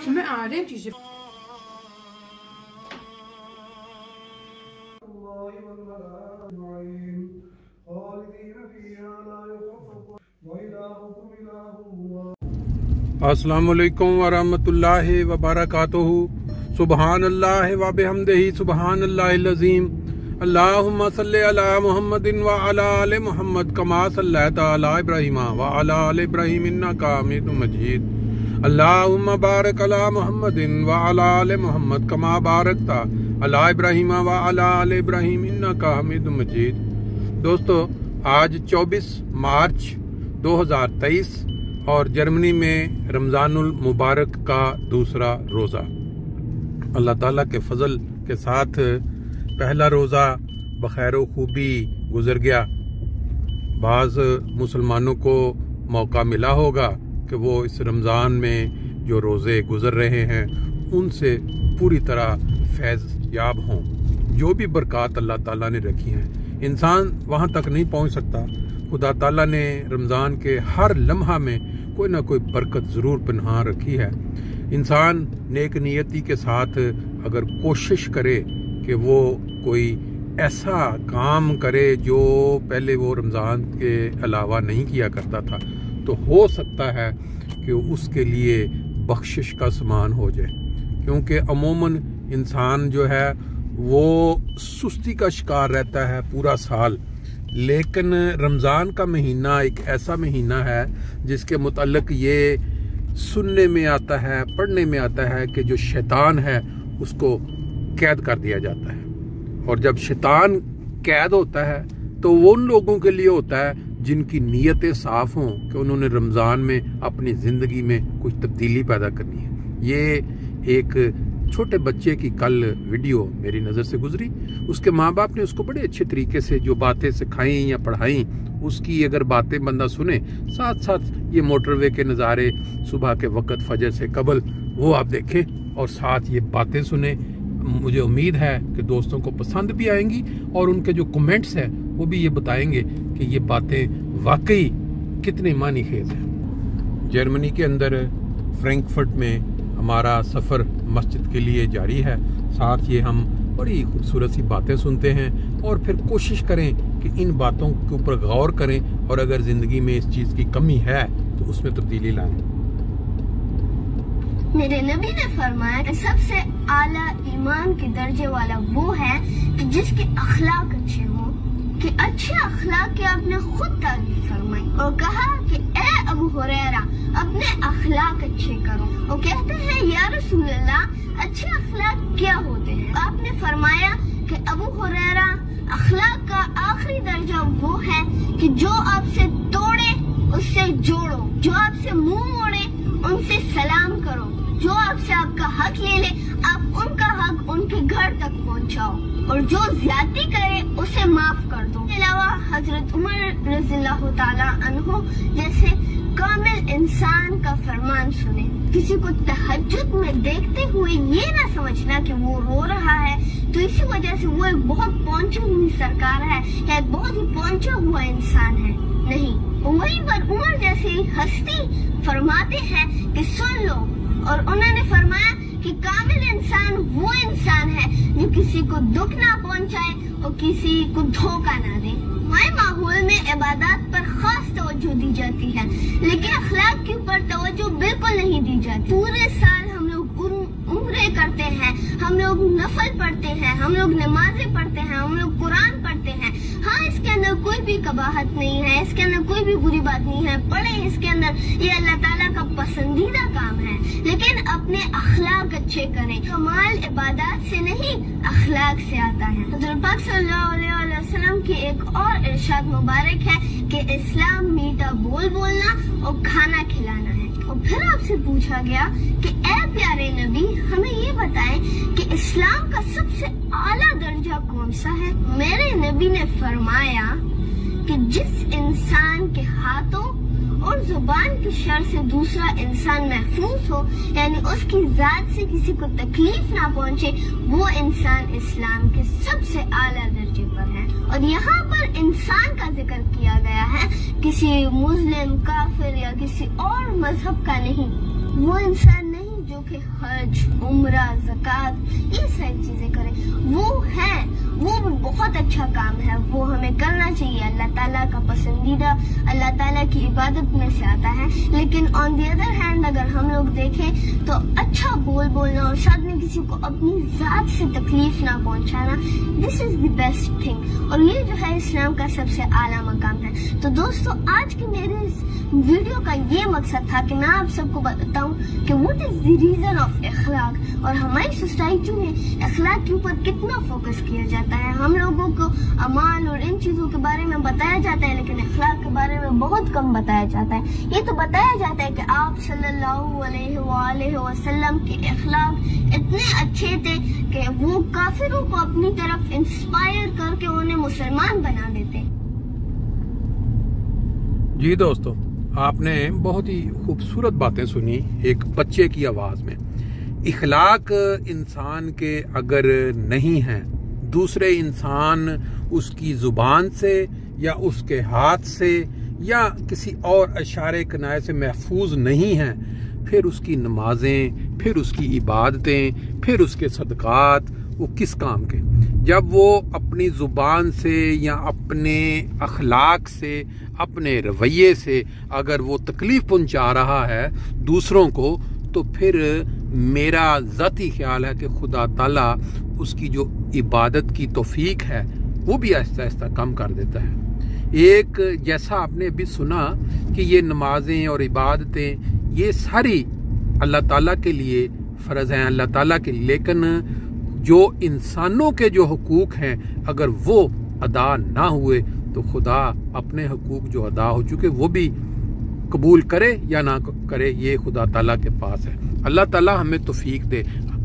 میں آ رہی ہوں چیزیں السلام علیکم ورحمۃ اللہ وبرکاتہ. سبحان اللہ وبحمدہ سبحان اللہ العظیم. اللہم صلی علی محمد وعلی آل محمد کما صلیت علی ابراہیم وعلی آل ابراہیم انک حمید مجید. اللہم بارک علی محمد وعلی آل محمد کما بارکت علی ابراہیم وعلی آل ابراہیم انک حمید مجید. دوستو، آج 24 مارچ 2023 اور جرمنی میں رمضان المبارک کا دوسرا روزہ. اللہ تعالیٰ کے فضل کے ساتھ پہلا روزہ بخیر و خوبی گزر گیا. بعض مسلمانوں کو موقع ملا ہوگا کہ وہ اس رمضان میں جو روزے گزر رہے ہیں ان سے پوری طرح فیض یاب ہوں. جو بھی برکات اللہ تعالیٰ نے رکھی ہیں انسان وہاں تک نہیں پہنچ سکتا. خدا تعالیٰ نے رمضان کے ہر لمحہ میں کوئی نہ کوئی برکت ضرور پنہاں رکھی ہے. انسان نیک نیتی کے ساتھ اگر کوشش کرے کہ وہ کوئی ایسا کام کرے جو پہلے وہ رمضان کے علاوہ نہیں کیا کرتا تھا تو ہو سکتا ہے کہ اس کے لیے بخشش کا سامان ہو جائے. کیونکہ عموماً انسان جو ہے وہ سستی کا شکار رہتا ہے پورا سال، لیکن رمضان کا مہینہ ایک ایسا مہینہ ہے جس کے متعلق یہ سننے میں آتا ہے، پڑھنے میں آتا ہے کہ جو شیطان ہے اس کو قید کر دیا جاتا ہے. اور جب شیطان قید ہوتا ہے تو وہ ان لوگوں کے لیے ہوتا ہے جن کی نیتیں صاف ہوں کہ انہوں نے رمضان میں اپنی زندگی میں کچھ تبدیلی پیدا کرنی ہے. یہ ایک چھوٹے بچے کی کل ویڈیو میری نظر سے گزری. اس کے ماں باپ نے اس کو بڑے اچھے طریقے سے جو باتیں سکھائیں یا پڑھائیں اس کی اگر باتیں بندہ سنے، ساتھ ساتھ یہ موٹر وے کے نظارے صبح کے وقت فجر سے قبل وہ آپ دیکھیں اور ساتھ یہ باتیں سنیں. مجھے امید ہے کہ دوستوں کو پسند بھی آئیں گی اور ان کے جو کمنٹس ہیں وہ بھی یہ بتائیں گے کہ یہ باتیں واقعی کتنے معنی خیز ہیں. جرمنی کے اندر فرینکفرٹ میں ہمارا سفر مسجد کے لیے جاری ہے. ساتھ یہ ہم بڑی خوبصورت سی باتیں سنتے ہیں اور پھر کوشش کریں کہ ان باتوں کے اوپر غور کریں اور اگر زندگی میں اس چیز کی کمی ہے تو اس میں تبدیلی لائیں. میرے نبی نے فرمایا کہ سب سے اعلیٰ ایمان کے درجے والا وہ ہے کہ جس کے اخلاق اچھے ہوں، کہ اچھے اخلاق کی آپ نے خود تعریف فرمائی اور کہا کہ اے ابو ہریرہ اپنے اخلاق اچھے کرو. وہ کہتے ہیں یا رسول اللہ اچھے اخلاق کیا ہوتے ہیں؟ آپ نے فرمایا کہ ابو ہریرہ اخلاق کا آخری درجہ وہ ہے کہ جو آپ سے توڑے اس سے جوڑو، جو آپ سے منہ موڑے ان سے سلام کرو، جو آپ سے آپ کا حق لے لے آپ ان کا حق ان کے گھر تک پہنچاؤ، اور جو زیادتی کرے اسے معاف کر دو. اس کے علاوہ حضرت عمر رضی اللہ تعالیٰ عنہ جیسے کامل انسان کا فرمان سنے. کسی کو تہجد میں دیکھتے ہوئے یہ نہ سمجھنا کہ وہ رو رہا ہے تو اسی وجہ سے وہ ایک بہت پہنچی ہوئی سرکار ہے یا ایک بہت ہی پہنچا ہوا انسان ہے. نہیں، وہیں پر عمر جیسی ہستی فرماتے ہیں کہ سن لو، اور انہوں نے فرمایا کہ کامل انسان وہ انسان ہے جو کسی کو دکھ نہ پہنچائے اور کسی کو دھوکہ نہ دے. ہمارے ماحول میں عبادات پر خاص توجہ دی جاتی ہے لیکن اخلاق کے اوپر توجہ بالکل نہیں دی جاتی. پورے سال ہم لوگ عمرے کرتے ہیں، ہم لوگ نفل پڑھتے ہیں، ہم لوگ نمازیں پڑھتے ہیں، ہم لوگ قرآن پڑھتے ہیں. ہاں، اس کے اندر کوئی بھی قباحت نہیں ہے، اس کے اندر کوئی بھی بری بات نہیں ہے، پڑھیں اس کے اندر، یہ اللہ تعالیٰ کا پسندیدہ کام ہے. لیکن اپنے اخلاق اچھے کریں. کمال عبادات سے نہیں اخلاق سے آتا ہے. حضرت پاک صلی اللہ علیہ وسلم کی ایک اور ارشاد مبارک ہے کہ اسلام میٹھا بول بولنا اور کھانا کھلانا ہے. اور پھر آپ سے پوچھا گیا کہ اے پیارے نبی ہمیں یہ بتائیں کہ اسلام کا سب سے اعلیٰ درجہ کون سا ہے؟ میرے نبی نے فرمایا کہ جس انسان کے ہاتھوں اور زبان کی شر سے دوسرا انسان محفوظ ہو، یعنی اس کی ذات سے کسی کو تکلیف نہ پہنچے، وہ انسان اسلام کے سب سے اعلیٰ درجے پر ہے۔ اور یہاں پر انسان کا ذکر کیا گیا ہے، کسی مسلم، کافر یا کسی اور مذہب کا نہیں۔ وہ انسان نہیں جو کہ حج، عمرہ، زکوٰۃ یہ ساری چیزیں کرے، وہ ہے، وہ بھی بہت اچھا کام ہے، وہ ہمیں کرنا چاہیے، اللہ تعالیٰ کا پسندیدہ، اللہ تعالیٰ کی عبادت میں سے آتا ہے۔ لیکن آن دی ادر ہینڈ اگر ہم لوگ دیکھیں تو اچھا بولنا اور ساتھ میں کسی کو اپنی ذات سے تکلیف نہ پہنچانا، دس از دی بیسٹ تھنگ، اور یہ جو ہے اسلام کا سب سے اعلیٰ مقام ہے۔ تو دوستو، آج کی میرے اس ویڈیو کا یہ مقصد تھا کہ میں آپ سب کو بتاؤں کہ what is the reason of اخلاق، اور ہماری سوسائٹی میں اخلاق کے اوپر کتنا فوکس کیا جاتا ہے۔ ہم لوگوں کو اعمال اور ان چیزوں کے بارے میں بتایا جاتا ہے، لیکن اخلاق کے بارے میں بہت کم بتایا جاتا ہے۔ یہ تو بتایا جاتا ہے کہ آپ صلی اللہ علیہ وآلہ وسلم کے اخلاق اتنے اچھے تھے کہ وہ کافروں کو اپنی طرف انسپائر کر کے انہیں مسلمان بنا دیتے۔ جی دوستو، آپ نے بہت ہی خوبصورت باتیں سنی ایک بچے کی آواز میں۔ اخلاق انسان کے اگر نہیں ہیں، دوسرے انسان اس کی زبان سے یا اس کے ہاتھ سے یا کسی اور اشارے کنائے سے محفوظ نہیں ہیں، پھر اس کی نمازیں، پھر اس کی عبادتیں، پھر اس کے صدقات وہ کس کام کے؟ جب وہ اپنی زبان سے یا اپنے اخلاق سے، اپنے رویے سے اگر وہ تکلیف پہنچا رہا ہے دوسروں کو، تو پھر میرا ذاتی خیال ہے کہ خدا تعالیٰ اس کی جو عبادت کی توفیق ہے وہ بھی آہستہ آہستہ کم کر دیتا ہے۔ ایک جیسا آپ نے ابھی سنا کہ یہ نمازیں اور عبادتیں یہ ساری اللہ تعالیٰ کے لیے فرض ہیں، اللہ تعالیٰ کے لیے، لیکن جو انسانوں کے جو حقوق ہیں اگر وہ ادا نہ ہوئے تو خدا اپنے حقوق جو ادا ہو چکے وہ بھی قبول کرے یا نہ کرے، یہ خدا تعالیٰ کے پاس ہے۔ اللہ تعالیٰ ہمیں توفیق دے۔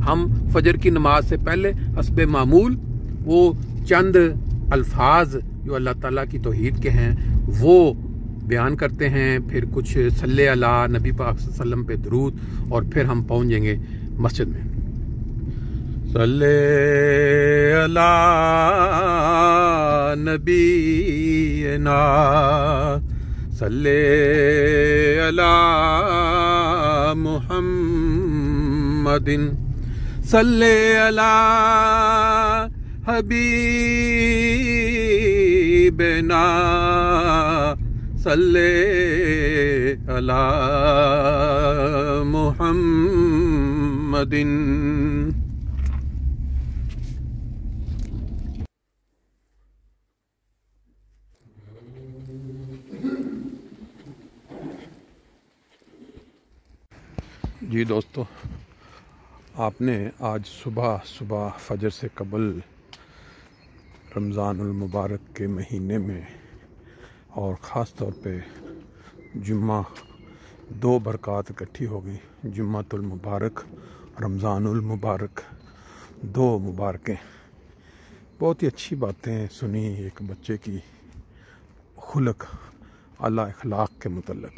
ہم فجر کی نماز سے پہلے حسب معمول وہ چند الفاظ جو اللہ تعالیٰ کی توحید کے ہیں وہ بیان کرتے ہیں، پھر کچھ صلی علی نبی پاک صلی اللہ علیہ وسلم پہ درود، اور پھر ہم پہنچ جائیں گے مسجد میں۔ صلی علی نبینا صلی علی محمد صلی علی حبیبنا صلی علی محمد۔ جی دوستو، آپ نے آج صبح فجر سے قبل رمضان المبارک کے مہینے میں اور خاص طور پہ جمعہ دو برکات اکٹھی ہو گئی، جمعہ المبارک، رمضان المبارک، دو مبارکیں۔ بہت ہی اچھی باتیں سنی ایک بچے کی خلق، اعلیٰ اخلاق کے متعلق۔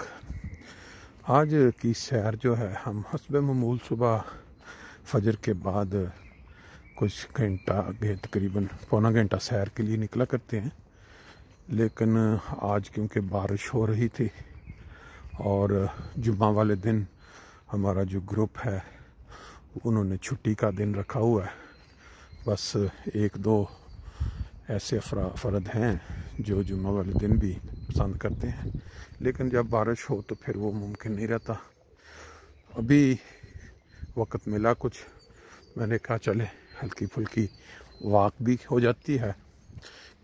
آج کی سیر جو ہے ہم حسب معمول صبح فجر کے بعد کچھ گھنٹہ آگے تقریباً پونا گھنٹہ سیر کے لیے نکلا کرتے ہیں، لیکن آج کیونکہ بارش ہو رہی تھی اور جمعہ والے دن ہمارا جو گروپ ہے انہوں نے چھٹی کا دن رکھا ہوا ہے، بس ایک دو ایسے افراد ہیں جو جمعہ والے دن بھی پسند کرتے ہیں، لیکن جب بارش ہو تو پھر وہ ممکن نہیں رہتا۔ ابھی وقت ملا کچھ، میں نے کہا چلے ہلکی پھلکی واک بھی ہو جاتی ہے،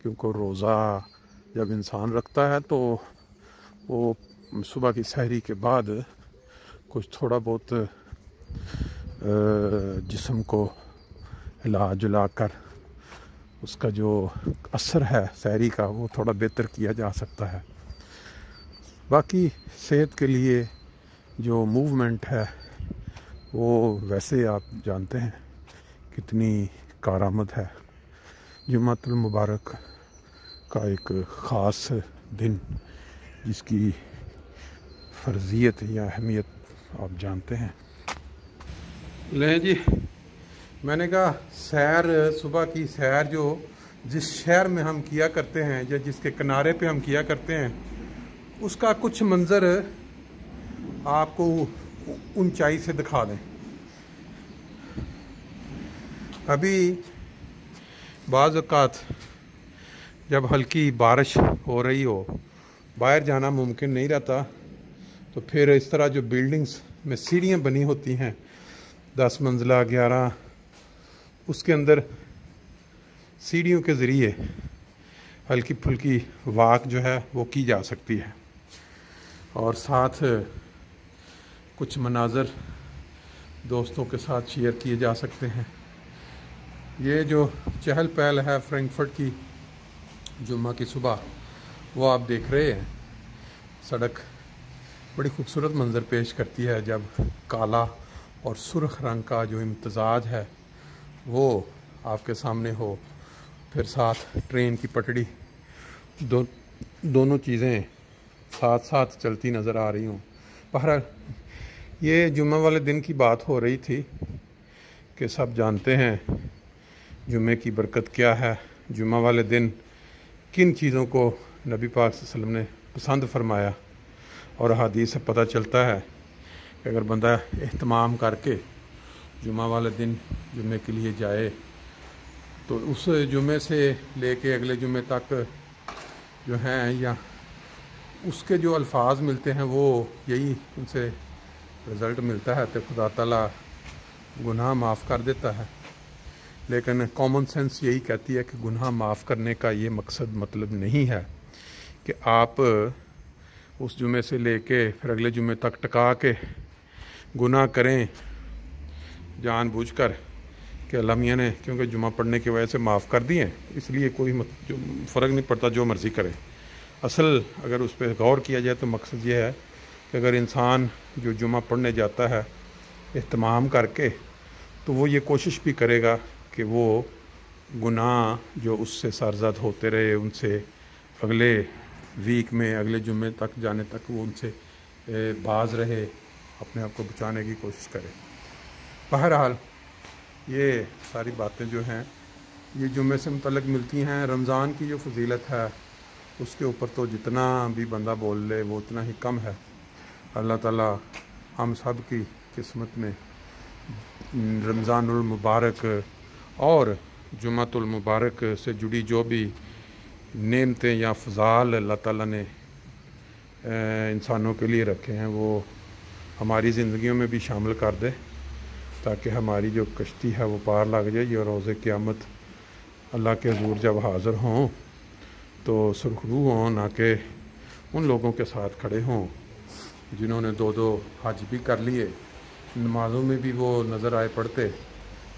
کیونکہ روزہ جب انسان رکھتا ہے تو وہ صبح کی سحری کے بعد کچھ تھوڑا بہت جسم کو ہلا جلا کر اس کا جو اثر ہے سحری کا وہ تھوڑا بہتر کیا جا سکتا ہے۔ باقی صحت کے لیے جو موومنٹ ہے وہ ویسے آپ جانتے ہیں کتنی کارآمد ہے۔ جمعہ المبارک کا ایک خاص دن جس کی فرضیت یا اہمیت آپ جانتے ہیں۔ لیں جی، میں نے کہا سیر، صبح کی سیر جو جس شہر میں ہم کیا کرتے ہیں یا جس کے کنارے پہ ہم کیا کرتے ہیں، اس کا کچھ منظر آپ کو اونچائی سے دکھا دیں۔ ابھی بعض اوقات جب ہلکی بارش ہو رہی ہو، باہر جانا ممکن نہیں رہتا، تو پھر اس طرح جو بلڈنگز میں سیڑھیاں بنی ہوتی ہیں 10 منزلہ 11، اس کے اندر سیڑھیوں کے ذریعے ہلکی پھلکی واک جو ہے وہ کی جا سکتی ہے، اور ساتھ کچھ مناظر دوستوں کے ساتھ شیئر کیے جا سکتے ہیں۔ یہ جو چہل پہل ہے فرینکفرٹ کی جمعہ کی صبح، وہ آپ دیکھ رہے ہیں۔ سڑک بڑی خوبصورت منظر پیش کرتی ہے جب کالا اور سرخ رنگ کا جو امتزاج ہے وہ آپ کے سامنے ہو، پھر ساتھ ٹرین کی پٹڑی، دونوں چیزیں ساتھ ساتھ چلتی نظر آ رہی ہوں۔ بہرحال یہ جمعہ والے دن کی بات ہو رہی تھی کہ سب جانتے ہیں جمعے کی برکت کیا ہے، جمعہ والے دن کن چیزوں کو نبی پاک صلی اللہ علیہ وسلم نے پسند فرمایا، اور حدیث سے پتہ چلتا ہے کہ اگر بندہ اہتمام کر کے جمعہ والے دن جمعے کے لیے جائے تو اس جمعے سے لے کے اگلے جمعے تک جو ہیں یا اس کے جو الفاظ ملتے ہیں وہ یہی ان سے رزلٹ ملتا ہے، تو خدا تعالیٰ گناہ معاف کر دیتا ہے۔ لیکن کامن سینس یہی کہتی ہے کہ گناہ معاف کرنے کا یہ مطلب نہیں ہے کہ آپ اس جمعے سے لے کے پھر اگلے جمعے تک ٹکا کے گناہ کریں جان بوجھ کر کہ اللہ میاں نے کیونکہ جمعہ پڑھنے کی وجہ سے معاف کر دیے اس لیے کوئی فرق نہیں پڑتا، جو مرضی کرے۔ اصل اگر اس پہ غور کیا جائے تو مقصد یہ ہے کہ اگر انسان جو جمعہ پڑھنے جاتا ہے اہتمام کر کے، تو وہ یہ کوشش بھی کرے گا کہ وہ گناہ جو اس سے سرزد ہوتے رہے ان سے اگلے ویک میں اگلے جمعے تک جانے تک وہ ان سے باز رہے، اپنے آپ کو بچانے کی کوشش کرے۔ بہرحال یہ ساری باتیں جو ہیں یہ جمعے سے متعلق ملتی ہیں۔ رمضان کی جو فضیلت ہے اس کے اوپر تو جتنا بھی بندہ بول لے وہ اتنا ہی کم ہے۔ اللہ تعالیٰ ہم سب کی قسمت میں رمضان المبارک اور جمعۃ المبارک سے جڑی جو بھی نعمتیں یا فضائل اللہ تعالیٰ نے انسانوں کے لیے رکھے ہیں وہ ہماری زندگیوں میں بھی شامل کر دے، تاکہ ہماری جو کشتی ہے وہ پار لگ جائے اور روز قیامت اللہ کے حضور جب حاضر ہوں تو سرخرو ہوں، نہ کہ ان لوگوں کے ساتھ کھڑے ہوں جنہوں نے 2 حج بھی کر لیے، نمازوں میں بھی وہ نظر آئے پڑھتے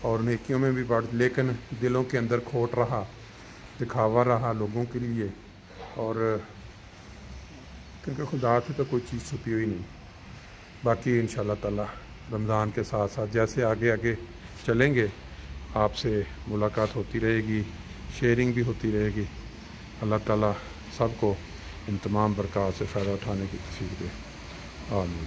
اور نیکیوں میں بھی پڑھ، لیکن دلوں کے اندر کھوٹ رہا، دکھاوا رہا لوگوں کے لیے، اور کیونکہ خدا سے تو کوئی چیز چھپی ہوئی نہیں۔ باقی انشاءاللہ تعالی رمضان کے ساتھ ساتھ جیسے آگے آگے چلیں گے آپ سے ملاقات ہوتی رہے گی، شیئرنگ بھی ہوتی رہے گی۔ اللہ تعالیٰ سب کو ان تمام برکات سے فائدہ اٹھانے کی توفیق دے، آمین۔